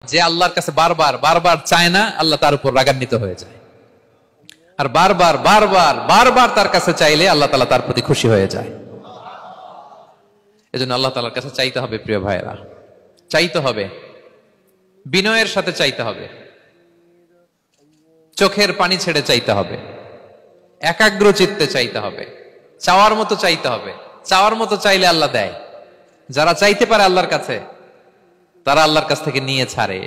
যে আল্লাহর কাছে বারবার বারবার চায় না, আল্লাহ তার উপর রাগান্বিত হয়ে যায়। আর বারবার বারবার বারবার তার কাছে চাইলে আল্লাহ তাআলা তার প্রতি খুশি হয়ে যায়। এজন্য আল্লাহ তাআলার কাছে চাইতে হবে। প্রিয় ভাইরা, চাইতে হবে, বিনয়ের সাথে চাইতে হবে, চোখের পানি ছেড়ে চাইতে হবে, একাগ্র চিত্তে চাইতে হবে, চাওয়ার মতো চাইতে হবে। চাওয়ার মতো চাইলে আল্লাহ দেয়। যারা চাইতে পারে আল্লাহর কাছে, তারা আল্লাহর কাছ থেকে নিয়ে ছাড়ে।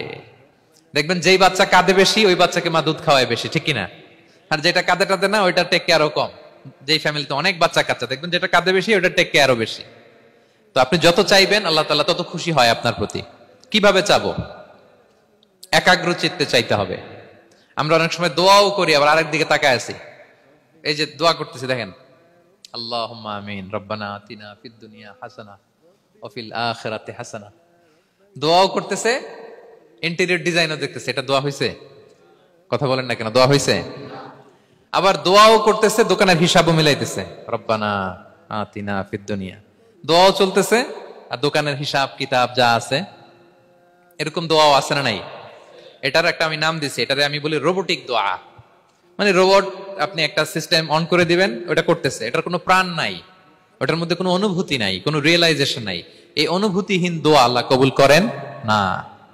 দেখবেন যেই বাচ্চা কাঁদে বেশি, ওই বাচ্চাকে মা দুধ খাওয়ায় বেশি, ঠিক কিনা? আর যেটা কাঁদে টাদে না, ওইটা টেক কেয়ারও কম। যেই ফ্যামিলিতে অনেক বাচ্চা কাচ্চা, দেখবেন যেটা কাঁদে বেশি, ওইটা টেক কেয়ারও বেশি। তো আপনি যত চাইবেন, আল্লাহ তাআলা তত খুশি হয় আপনার প্রতি। কিভাবে চাবো? একাগ্র চিত্তে চাইতে হবে। আমরা অনেক সময় দোয়াও করি, আবার আরেক দিকে তাকায় আছি। এই যে দোয়া করতেছি, দেখেন, আল্লাহুম্মা আমিন, রব্বানা আতিনা ফিদ দুনিয়া হাসানা ওয়া ফিল আখিরাতি হাসানা। দোয়াও করতেছে, ইন্টেরিয়র ডিজাইনও দেখতেছে। এটা দোয়া হইছে? কথা বলেন না কেন? দোয়া হইছে? আবার দোয়াও করতেছে, দোকানের হিসাবও মিলাইতেছে, রব্বানা আতিনা ফিদ দুনিয়া। দোয়াও চলতেছে, আর দোকানের হিসাব কিতাব যা আছে, এরকম দোয়াও আছে না নাই? এটার একটা আমি নাম দিছি, এটারে আমি বলি রোবোটিক দোয়া। মানে রোবট, আপনি একটা সিস্টেম অন করে দিবেন, ওটা করতেছে, এটার কোনো প্রাণ নাই, ওটার মধ্যে কোনো অনুভূতি নাই, কোনো রিয়েলাইজেশন নাই। এই অনুভূতিহীন দোয়া আল্লাহ কবুল করেন না।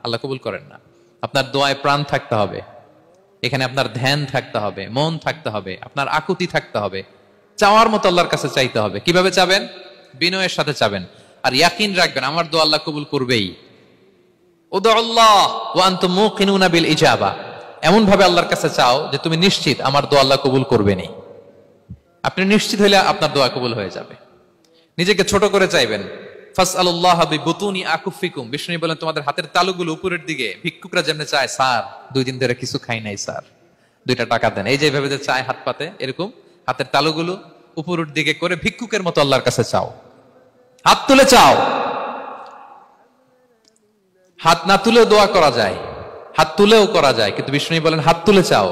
আল্লাহ কবুল করেন না। আপনার দোয়ায় প্রাণ থাকতে হবে, এখানে আপনার ধ্যান থাকতে হবে, মন থাকতে হবে, আপনার আকুতি থাকতে হবে, চাওয়ার মতো আল্লাহর কাছে চাইতে হবে। কিভাবে চাবেন? বিনয়ের সাথে চাবেন, আর ইয়াকিন রাখবেন আমার দোয়া আল্লাহ কবুল করবেই। উদুল্লাহ ওয়া আনতুম মুকিনুনা বিল ইজাবা। এমন ভাবে আল্লাহর কাছে চাও যে তুমি নিশ্চিত আমার দোয়া আল্লাহ কবুল করবেনি। আপনি নিশ্চিত হইলে আপনার দোয়া কবুল হয়ে যাবে। নিজেকে ছোট করে চাইবেন। ফাসআলুল্লাহ বিবুতুনি আকুফিকুম। বিষ্ণু বলেন, তোমাদের হাতের তালুগুলো উপরের দিকে। ভিক্ষুকরা যেমন চায়, স্যার 2 দিন ধরে কিছু খাই নাই স্যার, 2টা টাকা দেন, এই যে ভাবে যে চায় হাত পাতে, এরকম হাতের তালুগুলো উপরের দিকে করে ভিক্ষুকের মতো আল্লাহর কাছে চাও। হাত তুলে চাও। হাত না তুলেও দোয়া করা যায়, হাত তুলেও করা যায়, কিন্তু বিষ্ণু বলেন হাত তুলে চাও।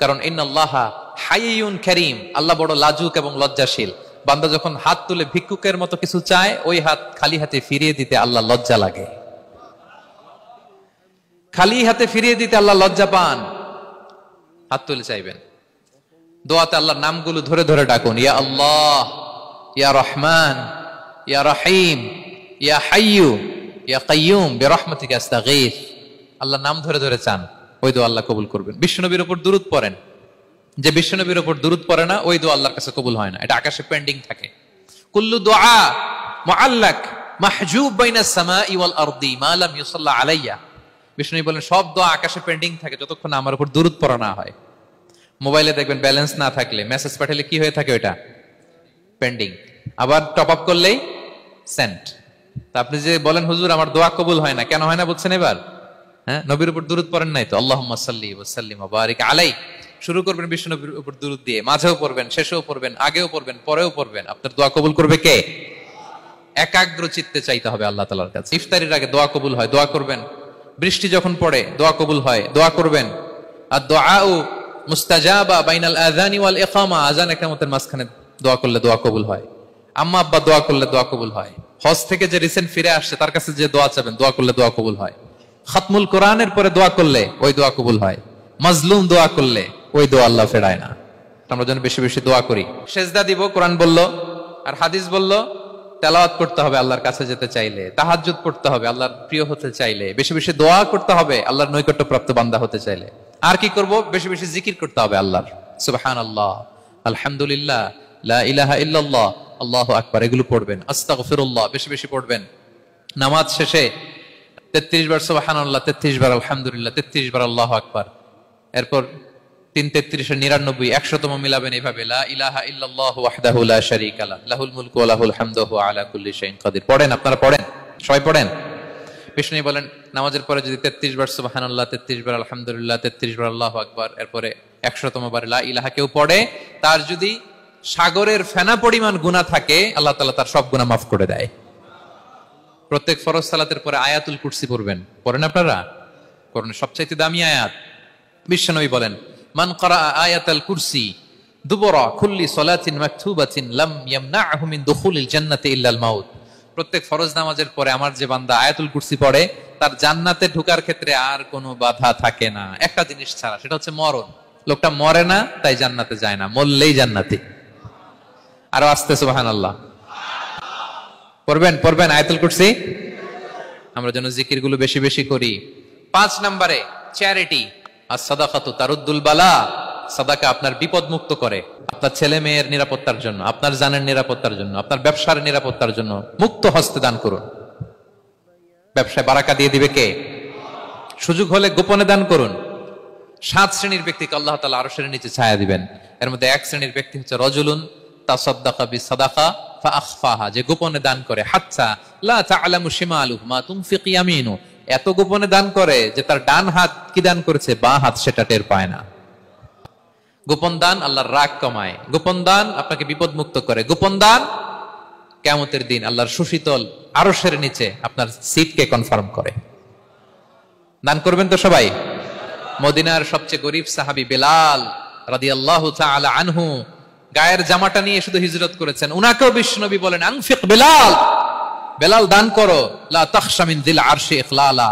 কারণ ইন্নাল্লাহা হাইয়ুন কারীম, আল্লাহ বড় লাজুক এবং লজ্জাশীল। বান্দা যখন হাত তুলে ভিক্ষুকের মতো কিছু চায়, ওই হাত খালি হাতে ফিরিয়ে দিতে আল্লাহ লজ্জা লাগে। খালি হাতে ফিরিয়ে দিতে আল্লাহ লজ্জা পান। হাত তুলে চাইবেন। দোয়াতে আল্লাহর নামগুলো ধরে ধরে ডাকুন। ইয়া আল্লাহ, ইয়া রহমান, ইয়া রহিম, ইয়া হাইয়ু, ইয়া কাইয়ুম বিরহমাতিকা আস্তাগীথ। আল্লাহর নাম ধরে ধরে চান, ওই দোয়া আল্লাহ কবুল করবেন। বিশ্বনবীর উপর দুরূদ পড়েন। যে বিশ্বনবীর উপর দুরূদ পড়ে না, ওই দোয়া আল্লাহর কাছে কবুল হয় না, এটা আকাশে পেন্ডিং থাকে। কুল্লু দুআ মুআল্লাক মাহজুব বাইনাস সামাই ওয়াল আরদি মা লাম ইউসাল্লা আলাইয়া। বিষ্ণু বলেন, সব দোয়া আকাশে পেন্ডিং থাকে যতক্ষণ আমার উপর দুরূদ পড়া না হয়। মোবাইলে দেখবেন ব্যালেন্স না থাকলে, মেসেজ পাঠালে কি হয়ে থাকে? ওটা পেন্ডিং। আবার টপ আপ করলেই সেন্ট। তা আপনি যে বলেন, হুজুর আমার দোয়া কবুল হয় না, কেন হয় না বুঝছেন এবার? হ্যাঁ, নবীর উপর দুরূদ পড়েন নাই তো। আল্লাহুম্মা সাল্লি ওয়া সাল্লিম ওয়া বারিক আলাই। শুরু করবেন বিশ্ব নবীর উপর দুরূদ দিয়ে, মাঝেও পড়বেন, শেষেও পড়বেন, আগেও পড়বেন, পরেও পড়বেন। আপনার দোয়া কবুল করবে কে? একাগ্র চিত্তে চাইতে হবে আল্লাহ তাআলার কাছে। ইফতারির আগে দোয়া কবুল হয়, দোয়া করবেন। বৃষ্টি যখন পড়ে দোয়া কবুল হয়, দোয়া করবেন। আর দুআউ মুস্তাজাবা বাইনাল আযানি ওয়াল ইকামা। আযান ইকামতের মাঝখানে দোয়া করলে দোয়া কবুল হয়। আম্মা আব্বা দোয়া করলে দোয়া কবুল হয়। হজ থেকে যে রিসেন্ট ফিরে আসছে, তার কাছে যে দোয়া চাবেন, দোয়া করলে দোয়া কবুল হয়। খাতমুল কোরআনের পরে দোয়া করলে ওই দোয়া কবুল হয়। মাজলুম দোয়া করলে ওই দোয়া আল্লাহ ফেরায় না। আমরা যেন বেশি বেশি দোয়া করি। সেজদা দিব, কোরআন বলল আর হাদিস বলল। তেলাওয়াত করতে হবে আল্লাহর কাছে যেতে চাইলে, তাহাজ্জুদ পড়তে হবে আল্লাহর প্রিয় হতে চাইলে, বেশি বেশি দোয়া করতে হবে আল্লাহর নৈকট্যপ্রাপ্ত বান্দা হতে চাইলে। আর কি করব? বেশি বেশি জিকির করতে হবে আল্লাহর। সুবহানাল্লাহ, আলহামদুলিল্লাহ, লা ইলাহা ইল্লাল্লাহ, আল্লাহু আকবার, এগুলো পড়বেন। আস্তাগফিরুল্লাহ বেশি বেশি পড়বেন। নামাজ শেষে 33 বার সুবহানাল্লাহ, 33 বার আলহামদুলিল্লাহ, 33 বার আল্লাহু আকবার। এরপর 3 33 90 100তম মিলাবেন এইভাবে, লা ইলাহা ইল্লাল্লাহু ওয়াহদাহু লা শারীকা লাহু লাহুল মুলকু ওয়া লাহুল হামদু ওয়া আলা কুল্লি শাইইন কাদির। পড়েন, আপনারা পড়েন, সবাই পড়েন। বিষ্ণু বলেন, নামাজের পরে যদি 33 বার সুবহানাল্লাহ, 33 বার আলহামদুলিল্লাহ, 33 বার আল্লাহু আকবার, এরপরে 100তম বার লা ইলাহা কেউ পড়ে, তার যদি সাগরের ফেনা পরিমাণ গুনাহ থাকে, আল্লাহ তাআলা তার সব গুনাহ মাফ করে দেয়। প্রত্যেক ফরজ সালাতের পরে আয়াতুল কুরসি পড়বেন। পড়েন আপনারা? কোরআনের সবচাইতে দামি আয়াত। বিশ্বনবী বলেন, মান ক্বারা আয়াতাল কুরসি দুবরা কুল্লি সালাতিন মাকতুবাতিন লাম ইয়ামনাহু মিন দুখুলিল জান্নাতি ইল্লাল মাউত। প্রত্যেক ফরজ নামাজের পরে আমার যে বান্দা আয়াতুল কুরসি পড়ে তার জান্নাতে ঢোকার ক্ষেত্রে আর কোনো বাধা থাকে না, একটা জিনিস ছাড়া, সেটা হচ্ছে মরণ। লোকটা মরে না তাই জান্নাতে যায় না, মরলেই জান্নাতি। আরো আসতে সুবহানাল্লাহ পড়বেন আয়াতুল কুরসি। আমরা যেন জিকির গুলো বেশি বেশি করি। 5 নম্বরে চ্যারিটি আর সাদাকাতু তারুদ্দুল বালা। সাদাকা আপনার বিপদ মুক্ত করে, আপনার ছেলে মেয়ের নিরাপত্তার জন্য, আপনার জানের নিরাপত্তার জন্য, আপনার ব্যবসার নিরাপত্তার জন্য মুক্ত হস্তে দান করুন। ব্যবসায় বারাকা দিয়ে দিবে কে? সুযোগ হলে গোপনে দান করুন। 7 শ্রেণীর ব্যক্তিকে আল্লাহ তাআলা আরশের নিচে ছায়া দিবেন। এর মধ্যে 1 শ্রেণীর ব্যক্তি হচ্ছে রজুলুন তাসাদ্দাকা বিসাদাকা ফাআখফাহা, যে গোপনে দান করে, হাত্তা লা তা'লামু শিমালুহু মা তুনফিক ইয়ামিনু, এত গোপনে দান করে যে তার ডান হাত কি দান করেছে বাঁ হাত সেটা টের পায় না। গোপন দান আল্লাহর রাগ কমায়, গোপন দান আপনাকে বিপদ মুক্ত করে, গোপন দান কিয়ামতের দিন আল্লাহর সুশীতল আরশের নিচে আপনার সিটকে কনফার্ম করে। দান করবেন তো সবাই। মদিনার সবচেয়ে গরিব সাহাবী বেলাল রাদিয়াল্লাহু তাআলা আনহু গায়ের জামাটা নিয়ে শুধু হিজরত করেছেন, উনাকেও বিশ্বনবী বলেন আনফিক বেলাল, বেলাল দান করো, লা তাখশা মিন যিল আরশি ইখলালা,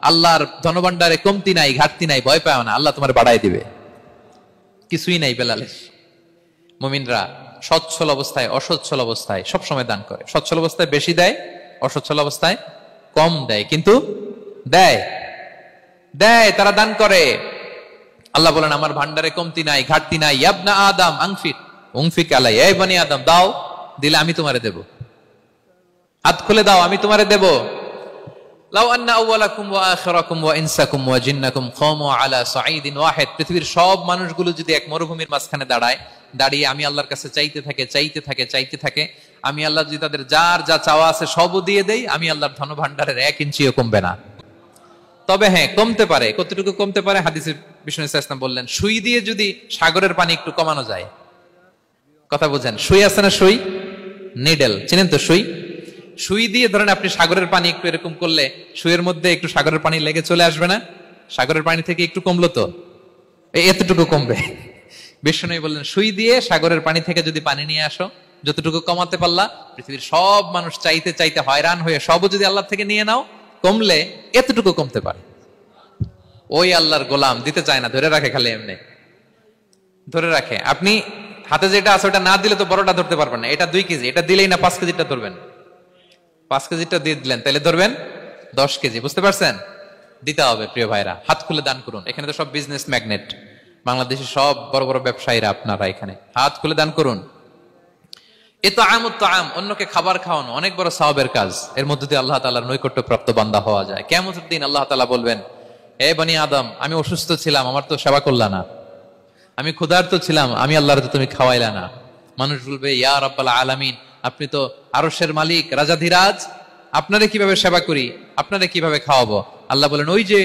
আল্লাহর ধনভাণ্ডারে কমতি নাই, ঘাটতি নাই, ভয় পাও না, আল্লাহ তোমার বাড়ায় দিবে। কিছুই নাই বেলালের। মুমিনরা সচ্ছল অবস্থায় অসচ্ছল অবস্থায় সব সময় দান করে। সচ্ছল অবস্থায় বেশি দেয়, অসচ্ছল অবস্থায় কম দেয়, কিন্তু দেয় দেয় তারা দান করে। আল্লাহ বলেন আমার ভান্ডারে কমতি নাই, ঘাটতি নাই। ইবনা আদম আনফিক উনফিক আলাই, এই বনি আদম দাও, দিলে আমি তোমারে দেব। হাত খুলে দাও, আমি তোমারে দেব। লাউ আন্না আউওয়ালাকুম ওয়া আখিরাকুম ওয়া ইনসাকুম ওয়া জিন্নাকুম কামু আলা সাঈদিন ওয়াহিদ, পৃথিবীর সব মানুষগুলো যদি এক মরুভূমির মাঝখানে দাঁড়ায়, দাঁড়িয়ে আমি আল্লাহর কাছে চাইতে থাকে, আমি আল্লাহ যদি তাদের যার যা চাওয়া আছে সবও দিয়ে দেই, আমি আল্লাহর ধনভাণ্ডারের 1 ইঞ্চিও কমবে না। তবে হ্যাঁ, কমতে পারে। কতটুকু কমতে পারে? হাদিসে বিষ্ণু ইসলাম বললেন, সুই দিয়ে যদি সাগরের পানি একটু কমানো যায়। কথা বুঝেন? সুই আছে না, সুই, নিডেল, চিনেন তো সুই? সুই দিয়ে ধরেন আপনি সাগরের পানি একটু এরকম করলে সুইয়ের মধ্যে একটু সাগরের পানি লেগে চলে আসবে না? সাগরের পানি থেকে একটু কমলো তো এতটুকু কমবে। বিষ্ণু বললেন সুই দিয়ে সাগরের পানি থেকে যদি পানি নিয়ে আসো, যতটুকু কমাতে পারলা, পৃথিবীর সব মানুষ চাইতে চাইতে হয়রান হয়ে সবও যদি আল্লাহ থেকে নিয়ে নাও, কমলে এতটুকু কমতে পারে। ওই আল্লাহর গোলাম দিতে চায় না, ধরে রাখে, খালি এমনি ধরে রাখে। আপনি হাতে যেটা আছে ওটা না দিলে তো বড়টা ধরতে পারবেন না। এটা 2 কেজি, এটা দিলেই না 5 কেজিটা ধরবেন। 5 কেজিটা দিয়ে দিলেন, তাহলে ধরবেন 10 কেজি। বুঝতে পারছেন? দিতে হবে প্রিয় ভাইরা। হাত খুলে দান করুন। এখানে তো সব বিজনেস ম্যাগনেট, বাংলাদেশের সব বড় বড় ব্যবসায়ীরা আপনারা এখানে। হাত খুলে দান করুন। ইতআমুত-তাআম, অন্যকে খাবার খাওয়ানো অনেক বড় সওয়াবের কাজ। এর মধ্যে দিয়ে আল্লাহ তাআলার নৈকট্যপ্রাপ্ত বান্দা হওয়া যায়। কিয়ামতের দিন আল্লাহ তাআলা বলবেন, হে বনি আদম, আমি অসুস্থ ছিলাম, আমার তো সেবা করলা না। আমি ক্ষুধার্ত ছিলাম, আমি আল্লাহর তো তুমি খাওয়াইলা না। মানুষ বলবে, ইয়া রাব্বাল আলামিন, আপনি তো আরশের মালিক, রাজাধিরাজ, আপনারে কিভাবে সেবা করি, আপনারে কিভাবে খাওয়াবো? আল্লাহ বলেন, ওই যে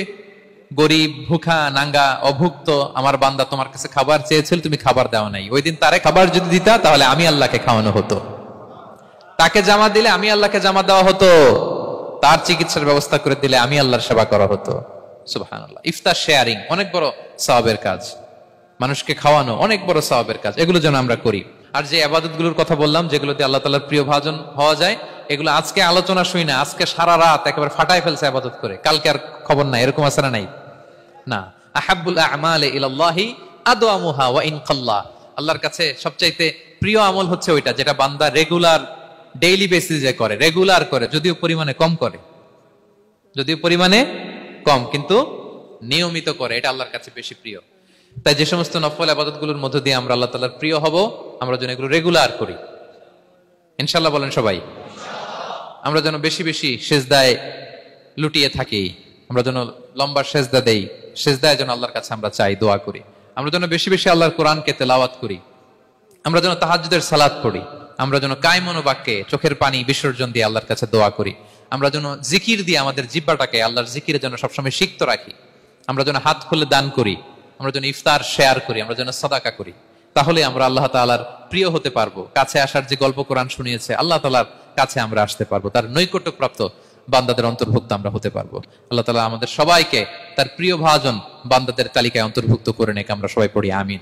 গরিব, ভুখা, নাঙ্গা, অভুক্ত আমার বান্দা তোমার কাছে খাবার চেয়েছিল, তুমি খাবার দাও নাই। ওই দিন তারে খাবার যদি দিতা, তাহলে আমি আল্লাহকে খাওয়ানো হতো। তাকে জামা দিলে আমি আল্লাহকে জামা দেওয়া হতো। তার চিকিৎসার ব্যবস্থা করে দিলে আমি আল্লাহর সেবা করা হতো। সুবহানাল্লাহ। ইফতার শেয়ারিং অনেক বড় সওয়াবের কাজ। মানুষকে খাওয়ানো অনেক বড় সওয়াবের কাজ। এগুলো যেন আমরা করি। আর যে ইবাদতগুলোর কথা বললাম, যেগুলোতে আল্লাহ তাআলার প্রিয় ভাজন হওয়া যায়, এগুলো আজকে আলোচনা শুই না, আজকে সারা রাত একেবারে ফাটায় ফেলছে ইবাদত করে, কালকে আর খবর নাই, এরকম আছে না? নাই না। আহাব্বুল আ'মালি ইলাল্লাহি আদওয়ামুহা ওয়া ইন কাল্লা, আল্লাহর কাছে সবচাইতে প্রিয় আমল হচ্ছে ওইটা যেটা বান্দা রেগুলার, ডেইলি বেসিসে করে, রেগুলার করে, যদিও পরিমাণে কম করে, কিন্তু নিয়মিত করে, এটা আল্লাহর কাছে বেশি প্রিয়। তাই যে সমস্ত নফল ইবাদতগুলোর মধ্য দিয়ে আমরা আল্লাহ তাআলার প্রিয় হব, আমরা যেন এগুলো রেগুলার করি ইনশাআল্লাহ। বলেন সবাই। আমরা যেন বেশি বেশি সিজদায় লুটিয়ে থাকি, আমরা যেন লম্বা সিজদা দেই, সিজদায় যেন আল্লাহর কাছে আমরা চাই, দোয়া করি। আমরা যেন বেশি বেশি আল্লাহর কোরআনকে তেলাওয়াত করি, আমরা যেন তাহাজ্জুদের সালাত পড়ি, আমরা যেন কায়মন বাক্যে চোখের পানি বিসর্জন দিয়ে আল্লাহর কাছে দোয়া করি, আমরা যেন জিকির দিয়ে আমাদের জিহ্বাটাকে আল্লাহর জিকিরে যেন সবসময় সিক্ত রাখি, আমরা যেন হাত খুলে দান করি, আমরা যেন ইফতার শেয়ার করি, আমরা যেন সাদাকা করি। তাহলে আমরা আল্লাহ তাআলার প্রিয় হতে পারবো। কাছে আসার যে গল্প কোরআন শুনিয়েছে, আল্লাহ তাআলার কাছে আমরা আসতে পারবো, তার নৈকট্যপ্রাপ্ত বান্দাদের অন্তর্ভুক্ত আমরা হতে পারবো। আল্লাহ তাআলা আমাদের সবাইকে তার প্রিয় ভাজন বান্দাদের তালিকায় অন্তর্ভুক্ত করে নেক। আমরা সবাই পড়ি আমিন।